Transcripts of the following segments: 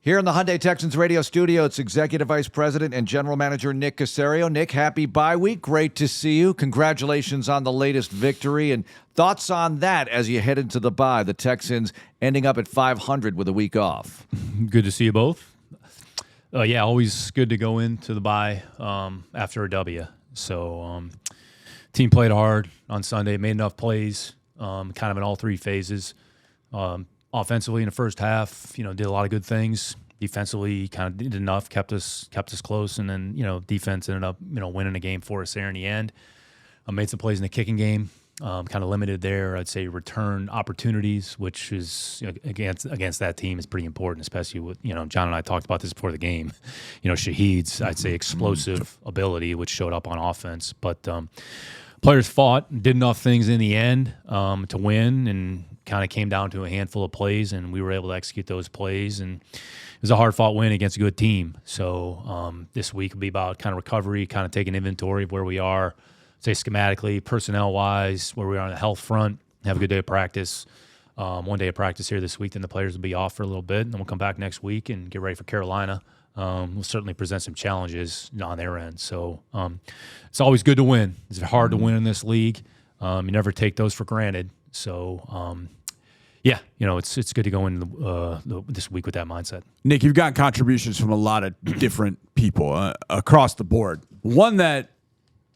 Here in the Hyundai Texans Radio studio, it's Executive Vice President and General Manager Nick Caserio. Nick, happy bye week. Great to see you. Congratulations on the latest victory. And thoughts on that as you head into the bye, the Texans ending up at 500 with a week off. Good to see you both. Always good to go into the bye after a W. So team played hard on Sunday, made enough plays, kind of in all three phases. Offensively in the first half, did a lot of good things. Defensively, kind of did enough, kept us close, and then defense ended up winning the game for us there in the end. Made some plays in the kicking game, kind of limited there. I'd say return opportunities, which is against that team is pretty important, especially with John and I talked about this before the game. Shahid's I'd say explosive ability, which showed up on offense, but players fought, did enough things in the end to win, and kind of came down to a handful of plays, and we were able to execute those plays. And it was a hard-fought win against a good team. So this week will be about kind of recovery, kind of taking inventory of where we are, say schematically, personnel-wise, where we are on the health front, have a good day of practice. One day of practice here this week, then the players will be off for a little bit, and then we'll come back next week and get ready for Carolina. We'll certainly present some challenges on their end. So it's always good to win. It's hard to win in this league. You never take those for granted. So, it's good to go in this week with that mindset. Nick, you've gotten contributions from a lot of different people across the board. One that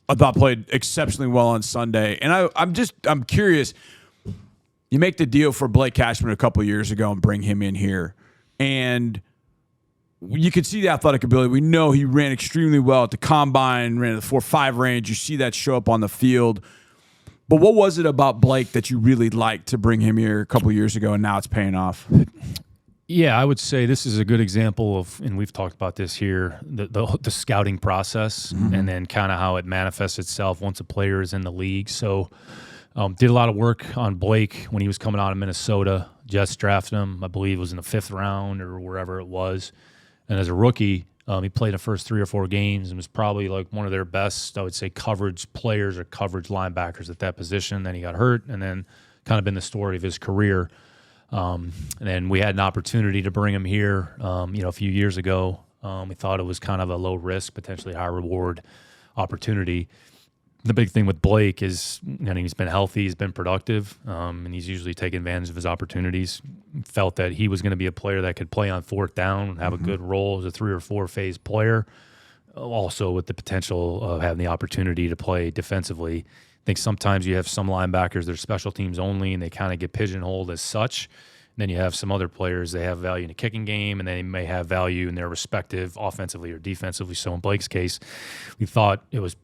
I thought played exceptionally well on Sunday, and I'm curious. You make the deal for Blake Cashman a couple of years ago and bring him in here, and you could see the athletic ability. We know he ran extremely well at the combine, ran at the 4.5 range. You see that show up on the field. But what was it about Blake that you really liked to bring him here a couple of years ago, and now it's paying off? Yeah, I would say this is a good example of, and we've talked about this here, the scouting process, and then kind of how it manifests itself once a player is in the league. So did a lot of work on Blake when he was coming out of Minnesota. Jets drafted him, I believe it was in the 5th round or wherever it was. And as a rookie, he played the first 3 or 4 games and was probably like one of their best, I would say, coverage players or coverage linebackers at that position. Then he got hurt, and then kind of been the story of his career. And then we had an opportunity to bring him here, a few years ago. We thought it was kind of a low risk, potentially high reward opportunity. The big thing with Blake is, he's been healthy, he's been productive, and he's usually taken advantage of his opportunities. Felt that he was going to be a player that could play on 4th down and have a good role as a 3 or 4 phase player, also with the potential of having the opportunity to play defensively. I think sometimes you have some linebackers that are special teams only, and they kind of get pigeonholed as such. And then you have some other players, they have value in the kicking game, and they may have value in their respective offensively or defensively. So in Blake's case, we thought it was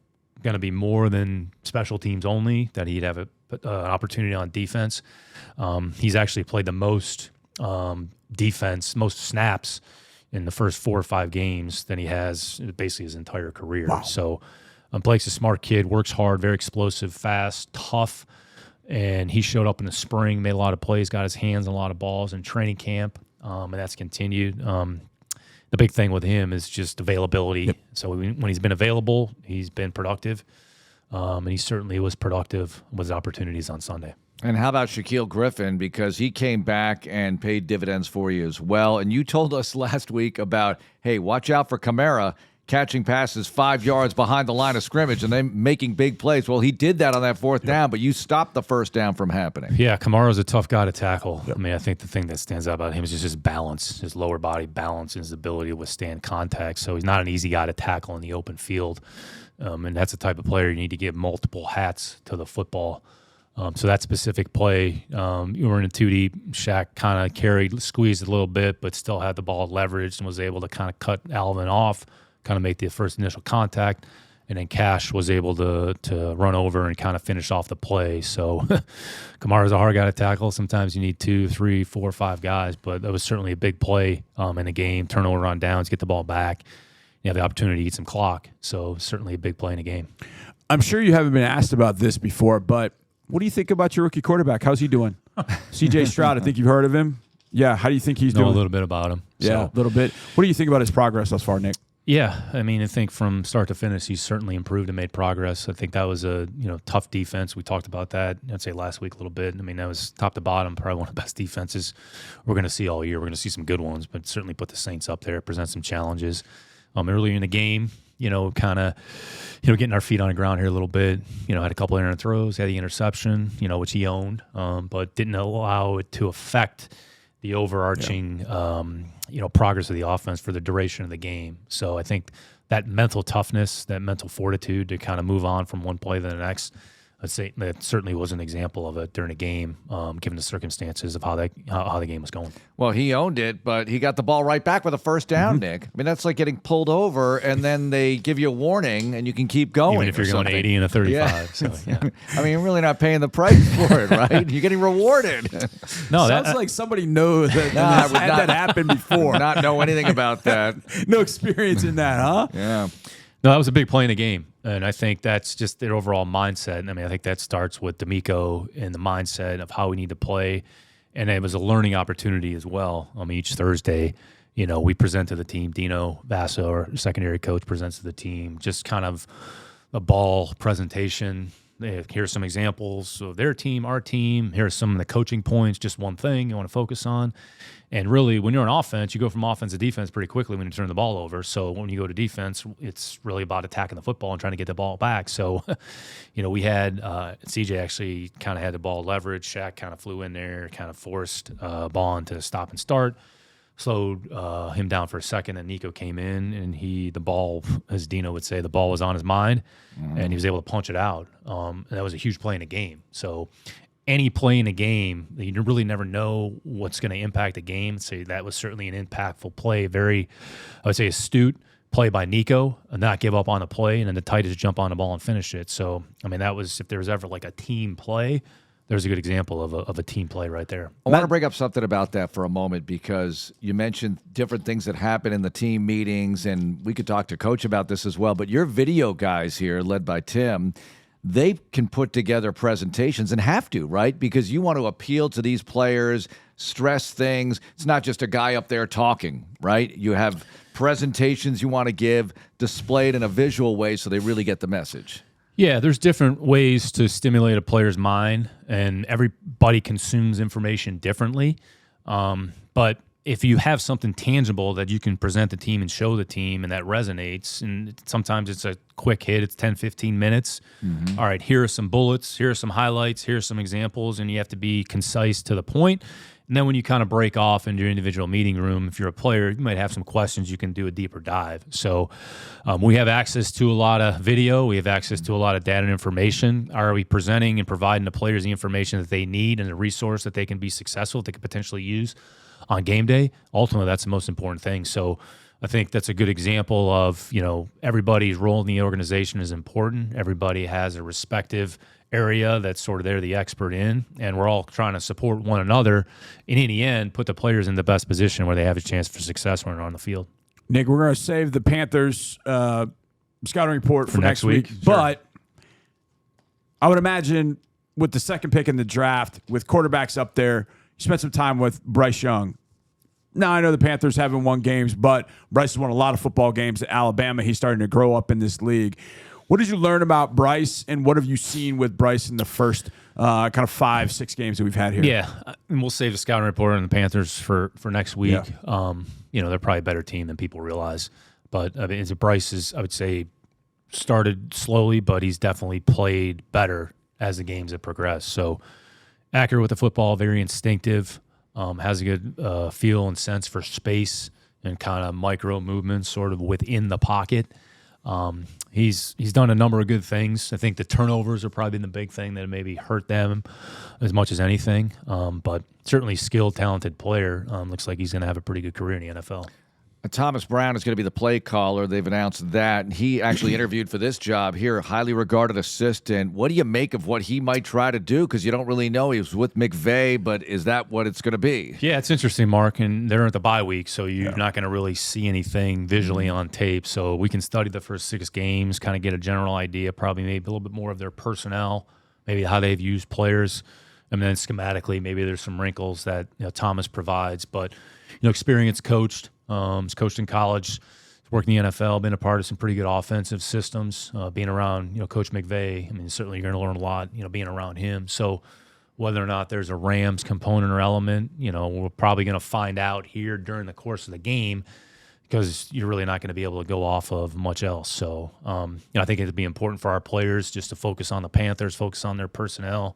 going to be more than special teams only, that he'd have an opportunity on defense. He's actually played the most defense, most snaps in the first 4 or 5 games than he has basically his entire career. Wow. So Blake's a smart kid, works hard, very explosive, fast, tough, and he showed up in the spring, made a lot of plays, got his hands on a lot of balls in training camp, and that's continued. The big thing with him is just availability. Yep. So when he's been available, he's been productive, and he certainly was productive with his opportunities on Sunday. And how about Shaquille Griffin? Because he came back and paid dividends for you as well. And you told us last week about, hey, watch out for Kamara catching passes 5 yards behind the line of scrimmage and then making big plays. Well, he did that on that 4th down, but you stopped the 1st down from happening. Yeah, Kamara's a tough guy to tackle. Yep. I mean, I think the thing that stands out about him is just his balance, his lower body balance, and his ability to withstand contact. So he's not an easy guy to tackle in the open field. And that's the type of player you need to give multiple hats to the football. So that specific play, you were in a 2D. Shaq kind of squeezed a little bit, but still had the ball leveraged and was able to kind of cut Alvin off, kind of make the first initial contact, and then Cash was able to run over and kind of finish off the play. So Kamara's a hard guy to tackle. Sometimes you need 2, 3, 4, 5 guys, but that was certainly a big play in the game. Turnover on downs, get the ball back. You have the opportunity to eat some clock. So certainly a big play in the game. I'm sure you haven't been asked about this before, but what do you think about your rookie quarterback? How's he doing? C.J. Stroud, I think you've heard of him. Yeah, how do you think he's doing? Know a little bit about him. Yeah, a little bit. What do you think about his progress thus far, Nick? Yeah, I mean, I think from start to finish, he's certainly improved and made progress. I think that was a tough defense. We talked about that, I'd say last week a little bit. I mean, that was top to bottom, probably one of the best defenses we're going to see all year. We're going to see some good ones, but certainly put the Saints up there, present some challenges. Earlier in the game, kind of, getting our feet on the ground here a little bit. Had a couple of errant throws, had the interception, which he owned, but didn't allow it to affect the overarching, progress of the offense for the duration of the game. So I think that mental toughness, that mental fortitude to kind of move on from one play to the next, I'd say that certainly was an example of it during a game, given the circumstances of how the game was going. Well, he owned it, but he got the ball right back with a first down, Nick. I mean, that's like getting pulled over, and then they give you a warning, and you can keep going. Even if you're going 80 and a 35. Yeah. So, yeah. I mean, you're really not paying the price for it, right? You're getting rewarded. No, sounds like somebody knows that that happened before. Not know anything about that. No experience in that, huh? Yeah. No, that was a big play in the game, and I think that's just their overall mindset. I mean, I think that starts with D'Amico and the mindset of how we need to play, and it was a learning opportunity as well. I mean, each Thursday, we present to the team. Dino Vasso, our secondary coach, presents to the team just kind of a ball presentation. Here's some examples of their team, our team. Here are some of the coaching points, just one thing you want to focus on. And really, when you're on offense, you go from offense to defense pretty quickly when you turn the ball over. So when you go to defense, it's really about attacking the football and trying to get the ball back. So, we had CJ actually kind of had the ball leverage. Shaq kind of flew in there, kind of forced ball into stop and start, slowed him down for a second, and Nico came in, and the ball, as Dino would say, the ball was on his mind, and he was able to punch it out. And that was a huge play in the game. So any play in a game, you really never know what's going to impact the game. So that was certainly an impactful play, very, I would say, astute play by Nico, and not give up on the play, and then the Titans jump on the ball and finish it. So, I mean, that was, if there was ever like a team play, there's a good example of a team play right there. I want to bring up something about that for a moment, because you mentioned different things that happen in the team meetings, and we could talk to Coach about this as well. But your video guys here, led by Tim, they can put together presentations and have to, right? Because you want to appeal to these players, stress things. It's not just a guy up there talking, right? You have presentations you want to give displayed in a visual way so they really get the message. Yeah, there's different ways to stimulate a player's mind, and everybody consumes information differently. But if you have something tangible that you can present the team and show the team, and that resonates, and sometimes it's a quick hit, it's 10, 15 minutes. Mm-hmm. All right, here are some bullets, here are some highlights, here are some examples, and you have to be concise to the point. And then when you kind of break off into your individual meeting room, if you're a player, you might have some questions, you can do a deeper dive. So we have access to a lot of video. We have access to a lot of data and information. Are we presenting and providing the players the information that they need and the resource that they can be successful, that they could potentially use on game day? Ultimately, that's the most important thing. So I think that's a good example of, everybody's role in the organization is important. Everybody has a respective area that's sort of they're the expert in, and we're all trying to support one another, and in the end, put the players in the best position where they have a chance for success when they're on the field. Nick, we're going to save the Panthers scouting report for next week. Sure. But I would imagine with the second pick in the draft, with quarterbacks up there, you spent some time with Bryce Young. Now, I know the Panthers haven't won games, but Bryce has won a lot of football games at Alabama. He's starting to grow up in this league. What did you learn about Bryce, and what have you seen with Bryce in the first kind of 5-6 games that we've had here? Yeah, and we'll save the scouting report on the Panthers for next week. Yeah. They're probably a better team than people realize. But I mean, Bryce is, I would say, started slowly, but he's definitely played better as the games have progressed. So accurate with the football, very instinctive, has a good feel and sense for space and kind of micro movements sort of within the pocket. He's done a number of good things. I think the turnovers are probably the big thing that maybe hurt them as much as anything. But certainly skilled, talented player. Looks like he's going to have a pretty good career in the NFL. Thomas Brown is going to be the play caller. They've announced that. He actually interviewed for this job here, highly regarded assistant. What do you make of what he might try to do? Because you don't really know. He was with McVay, but is that what it's going to be? Yeah, it's interesting, Marc, and they're at the bye week, so you're not going to really see anything visually on tape. So we can study the first 6 games, kind of get a general idea, probably maybe a little bit more of their personnel, maybe how they've used players. And then schematically, maybe there's some wrinkles that Thomas provides. But, experienced coached. He's coached in college, worked in the NFL, been a part of some pretty good offensive systems, being around, Coach McVay. I mean, certainly you're going to learn a lot, being around him. So whether or not there's a Rams component or element, we're probably going to find out here during the course of the game, because you're really not going to be able to go off of much else. So, I think it'd be important for our players just to focus on the Panthers, focus on their personnel,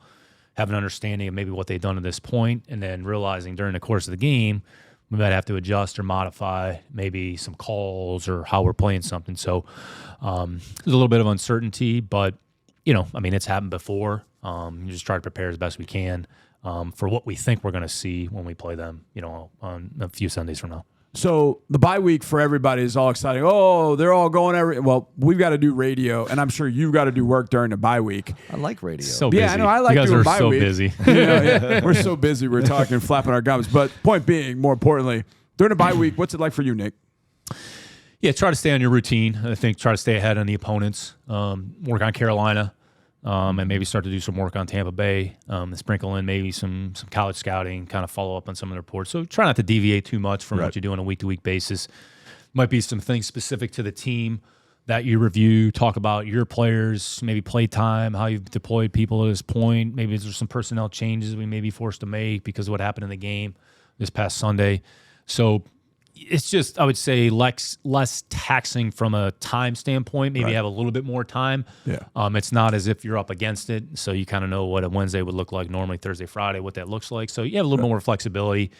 have an understanding of maybe what they've done to this point, and then realizing during the course of the game, we might have to adjust or modify maybe some calls or how we're playing something. So there's a little bit of uncertainty, but, it's happened before. You just try to prepare as best we can for what we think we're going to see when we play them, on a few Sundays from now. So the bye week for everybody is all exciting. Oh, they're all going well, we've got to do radio, and I'm sure you've got to do work during the bye week. I like radio. So busy. Yeah, I know. I like you guys doing are bye so week. busy. We're so busy. We're talking, flapping our gums. But point being, more importantly, during the bye week, what's it like for you, Nick? Yeah, try to stay on your routine. I think try to stay ahead on the opponents. Work on Carolina, and maybe start to do some work on Tampa Bay. Sprinkle in maybe some college scouting, kind of follow up on some of the reports. So try not to deviate too much from what you do on a week-to-week basis. Might be some things specific to the team that you review, talk about your players, maybe play time, how you've deployed people at this point. Maybe there's some personnel changes we may be forced to make because of what happened in the game this past Sunday. So it's just, I would say, less taxing from a time standpoint. Maybe have a little bit more time. Yeah. It's not as if you're up against it, so you kind of know what a Wednesday would look like normally, Thursday, Friday, what that looks like. So you have a little more flexibility.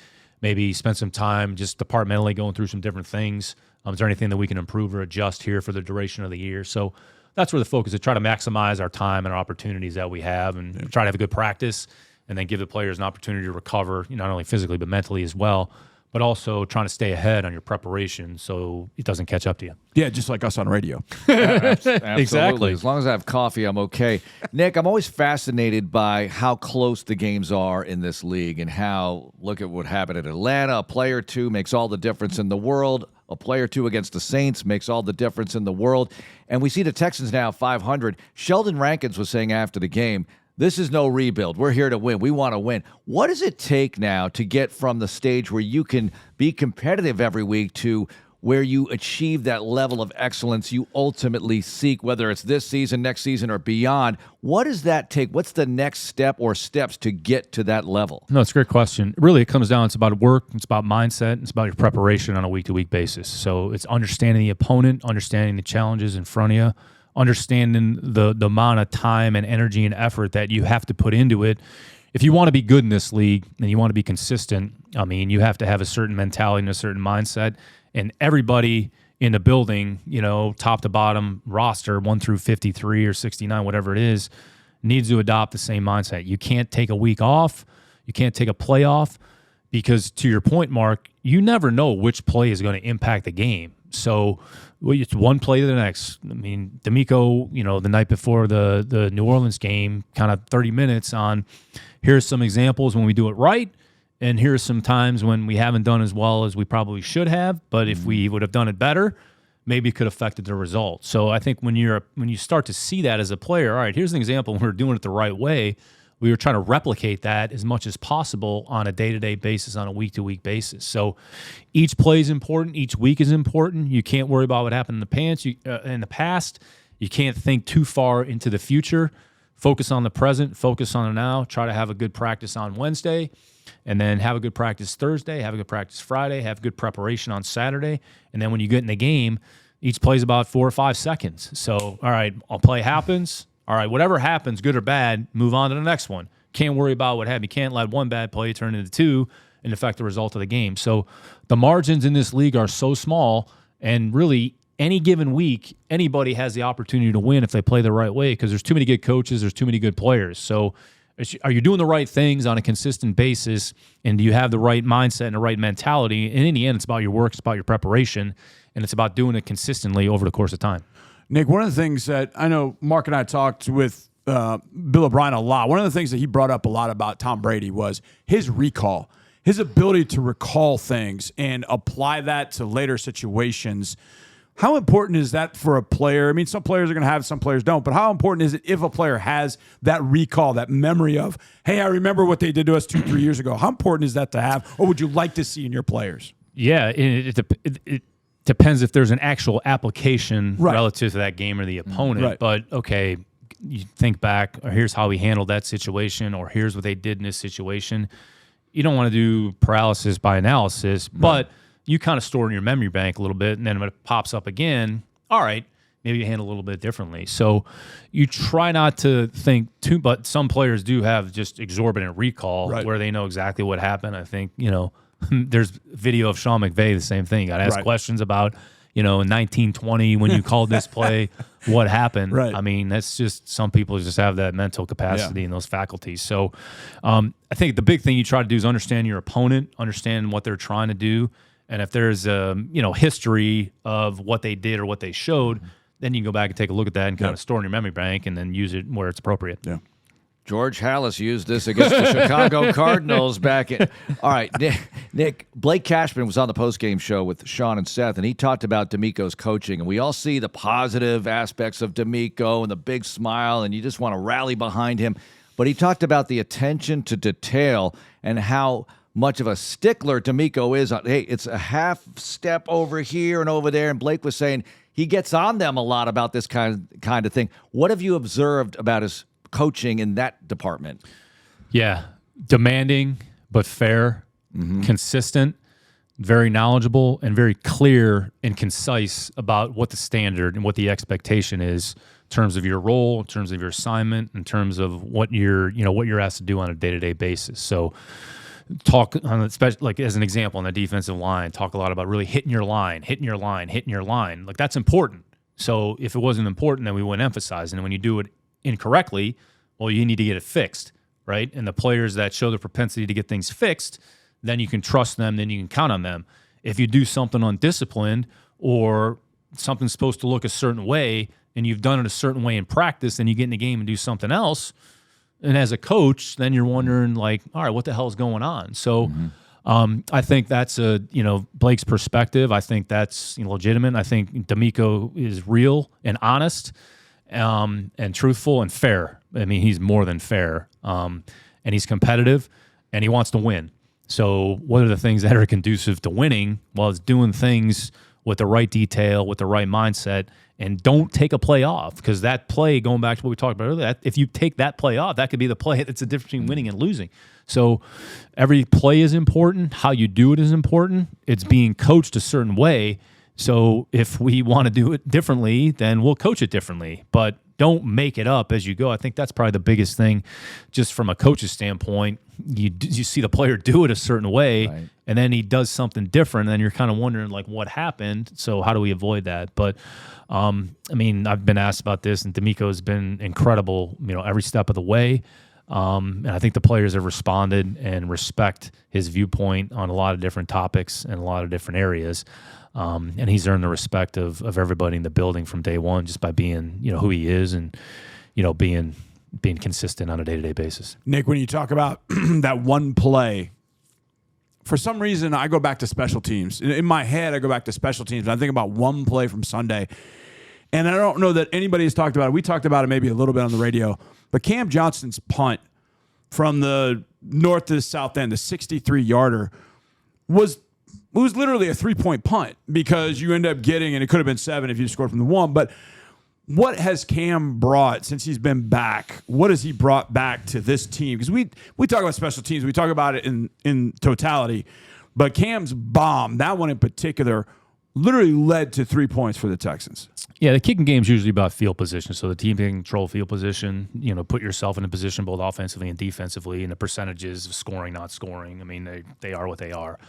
Maybe spend some time just departmentally going through some different things. Is there anything that we can improve or adjust here for the duration of the year? So that's where the focus is, try to maximize our time and our opportunities that we have, and try to have a good practice, and then give the players an opportunity to recover, not only physically but mentally as well, but also trying to stay ahead on your preparation so it doesn't catch up to you. Yeah, just like us on radio. Absolutely. Exactly. As long as I have coffee, I'm okay. Nick, I'm always fascinated by how close the games are in this league, and how, look at what happened at Atlanta. A play or two makes all the difference in the world. A play or two against the Saints makes all the difference in the world. And we see the Texans now 500. Sheldon Rankins was saying after the game, this is no rebuild. We're here to win. We want to win. What does it take now to get from the stage where you can be competitive every week to where you achieve that level of excellence you ultimately seek, whether it's this season, next season, or beyond? What does that take? What's the next step or steps to get to that level? No, it's a great question. Really, it comes down, it's about work, it's about mindset, it's about your preparation on a week-to-week basis. So it's understanding the opponent, understanding the challenges in front of you, understanding the amount of time and energy and effort that you have to put into it. If you want to be good in this league and you want to be consistent, I mean, you have to have a certain mentality and a certain mindset. And everybody in the building, top to bottom roster, 1 through 53 or 69, whatever it is, needs to adopt the same mindset. You can't take a week off. You can't take a play off, because to your point, Mark, you never know which play is going to impact the game. So it's one play to the next. I mean, D'Amico, the night before the New Orleans game, kind of 30 minutes on, here's some examples when we do it right, and here's some times when we haven't done as well as we probably should have, but if we would have done it better, maybe it could have affected the result. So I think when you start to see that as a player, all right, here's an example when we're doing it the right way. We were trying to replicate that as much as possible on a day-to-day basis, on a week-to-week basis. So each play is important. Each week is important. You can't worry about what happened in the past. You can't think too far into the future. Focus on the present. Focus on the now. Try to have a good practice on Wednesday, and then have a good practice Thursday, have a good practice Friday, have good preparation on Saturday. And then when you get in the game, each play is about 4 or 5 seconds. So, all right, a play happens. All right, whatever happens, good or bad, move on to the next one. Can't worry about what happened. You can't let one bad play turn into 2 and affect the result of the game. So the margins in this league are so small, and really any given week, anybody has the opportunity to win if they play the right way, because there's too many good coaches, there's too many good players. So are you doing the right things on a consistent basis, and do you have the right mindset and the right mentality? And in the end, it's about your work, it's about your preparation, and it's about doing it consistently over the course of time. Nick, one of the things that I know Marc and I talked with Bill O'Brien a lot, one of the things that he brought up a lot about Tom Brady was his recall, his ability to recall things and apply that to later situations. How important is that for a player? I mean, some players are going to have, some players don't, but how important is it if a player has that recall, that memory of, hey, I remember what they did to us 2-3 years ago? How important is that to have, or would you like to see in your players? Yeah, Depends if there's an actual application Right. relative to that game or the opponent. Right. But, okay, you think back, or here's how we handled that situation, or here's what they did in this situation. You don't want to do paralysis by analysis, but you kind of store in your memory bank a little bit, and then when it pops up again, all right, maybe you handle a little bit differently. So you try not to think too, but some players do have just exorbitant recall Right. where they know exactly what happened. I think, there's video of Sean McVay, the same thing. You got to ask Right. questions about, in 1920 when you called this play, what happened? Right. I mean, that's just, some people just have that mental capacity and those faculties. So I think the big thing you try to do is understand your opponent, understand what they're trying to do. And if there's a, history of what they did or what they showed, then you can go back and take a look at that and kind of store in your memory bank and then use it where it's appropriate. Yeah. George Halas used this against the Chicago Cardinals back in. All right, Nick, Blake Cashman was on the postgame show with Sean and Seth, and he talked about D'Amico's coaching. And we all see the positive aspects of D'Amico and the big smile, and you just want to rally behind him. But he talked about the attention to detail and how much of a stickler D'Amico is on, hey, it's a half step over here and over there. And Blake was saying he gets on them a lot about this kind of thing. What have you observed about his coaching in that department? Yeah. Demanding, but fair, consistent, very knowledgeable, and very clear and concise about what the standard and what the expectation is in terms of your role, in terms of your assignment, in terms of what you're asked to do on a day-to-day basis. So talk on, especially like as an example on the defensive line, talk a lot about really hitting your line. Like, that's important. So if it wasn't important, then we wouldn't emphasize it. And when you do it incorrectly, well, you need to get it fixed, right? And the players that show the propensity to get things fixed, then you can trust them, then you can count on them. If you do something undisciplined or something's supposed to look a certain way and you've done it a certain way in practice, then you get in the game and do something else, and as a coach, then you're wondering, like, all right, what the hell is going on? So I think that's Blake's perspective. I think that's legitimate. I think D'Amico is real and honest and truthful and fair. I mean, he's more than fair. And he's competitive, and he wants to win. So what are the things that are conducive to winning? Well, it's doing things with the right detail, with the right mindset, and don't take a play off, because that play, going back to what we talked about earlier, if you take that play off, that could be the play that's the difference between winning and losing. So every play is important. How you do it is important. It's being coached a certain way. So if we want to do it differently, then we'll coach it differently. But don't make it up as you go. I think that's probably the biggest thing, just from a coach's standpoint. You see the player do it a certain way, right, and then he does something different, and then you're kind of wondering, like, what happened? So how do we avoid that? But, I mean, I've been asked about this, and D'Amico's been incredible, every step of the way. And I think the players have responded and respect his viewpoint on a lot of different topics and a lot of different areas. And he's earned the respect of everybody in the building from day one, just by being, who he is, and, being consistent on a day-to-day basis. Nick, when you talk about that one play, for some reason I go back to special teams. In my head, I go back to special teams, and I think about one play from Sunday. And I don't know that anybody has talked about it. We talked about it maybe a little bit on the radio. But Cam Johnston's punt from the north to the south end, the 63-yarder, was literally a 3-point punt, because you end up getting, and it could have been 7 if you scored from the 1. But what has Cam brought since he's been back? What has he brought back to this team? Because we talk about special teams. We talk about it in totality. But Cam's bomb, that one in particular, literally led to 3 points for the Texans. Yeah, the kicking game is usually about field position. So the team can control field position, put yourself in a position both offensively and defensively, and the percentages of scoring, not scoring. I mean, they are what they are.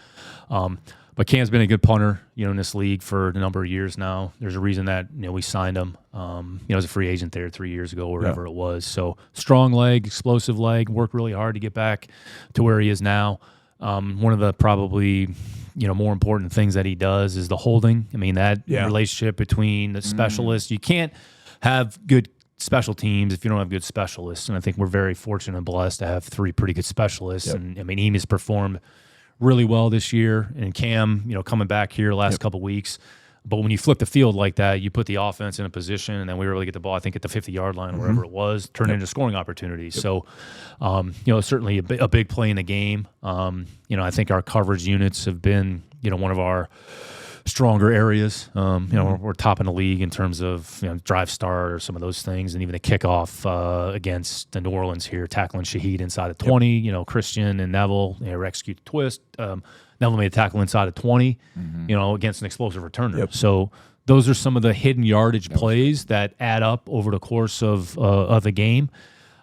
But Cam's been a good punter, in this league for a number of years now. There's a reason that, we signed him, as a free agent there 3 years ago or whatever it was. So strong leg, explosive leg, worked really hard to get back to where he is now. One of the probably more important things that he does is the holding. I mean, that relationship between the specialists. You can't have good special teams if you don't have good specialists. And I think we're very fortunate and blessed to have 3 pretty good specialists. Yep. And I mean, Eam has performed really well this year, and Cam, coming back here last couple weeks. But when you flip the field like that, you put the offense in a position, and then we were able to get the ball, I think, at the 50-yard line, or wherever it was, turn it into scoring opportunities. So, certainly a big play in the game. I think our coverage units have been, one of our stronger areas. We're top in the league in terms of drive start or some of those things, and even the kickoff against the New Orleans here, tackling Shaheed inside of 20. Yep. Christian and Neville execute the twist. Neville made a tackle inside of 20. Against an explosive returner. Yep. So those are some of the hidden yardage plays that add up over the course of a game.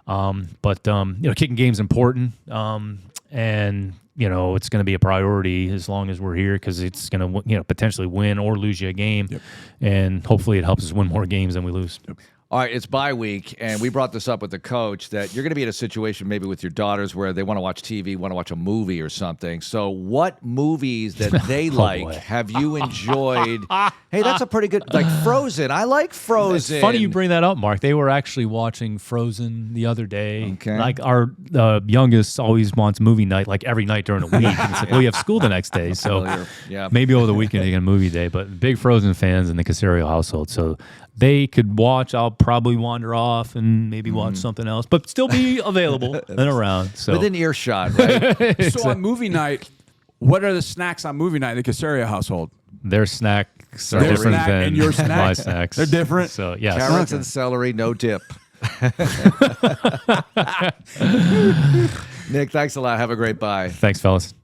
But kicking game's important, and it's going to be a priority as long as we're here because it's going to potentially win or lose you a game, and hopefully it helps us win more games than we lose. Yep. All right, it's bye week, and we brought this up with the coach that you're going to be in a situation maybe with your daughters where they want to watch TV, want to watch a movie or something. So what movies that they like have you enjoyed? Hey, that's a pretty good, like Frozen. I like Frozen. It's funny you bring that up, Mark. They were actually watching Frozen the other day. Okay. Like our youngest always wants movie night, like every night during the week. And it's like, well, you have school the next day. So maybe over the weekend they get a movie day. But big Frozen fans in the Caserio household. So they could watch. I'll probably wander off and maybe watch something else, but still be available and around. So within earshot, right? So on movie night, what are the snacks on movie night in the Caserio household? Their snacks are Their different snack than and your snacks? my snacks. They're different? So, yes. Carrots and celery, no dip. Nick, thanks a lot. Have a great bye. Thanks, fellas.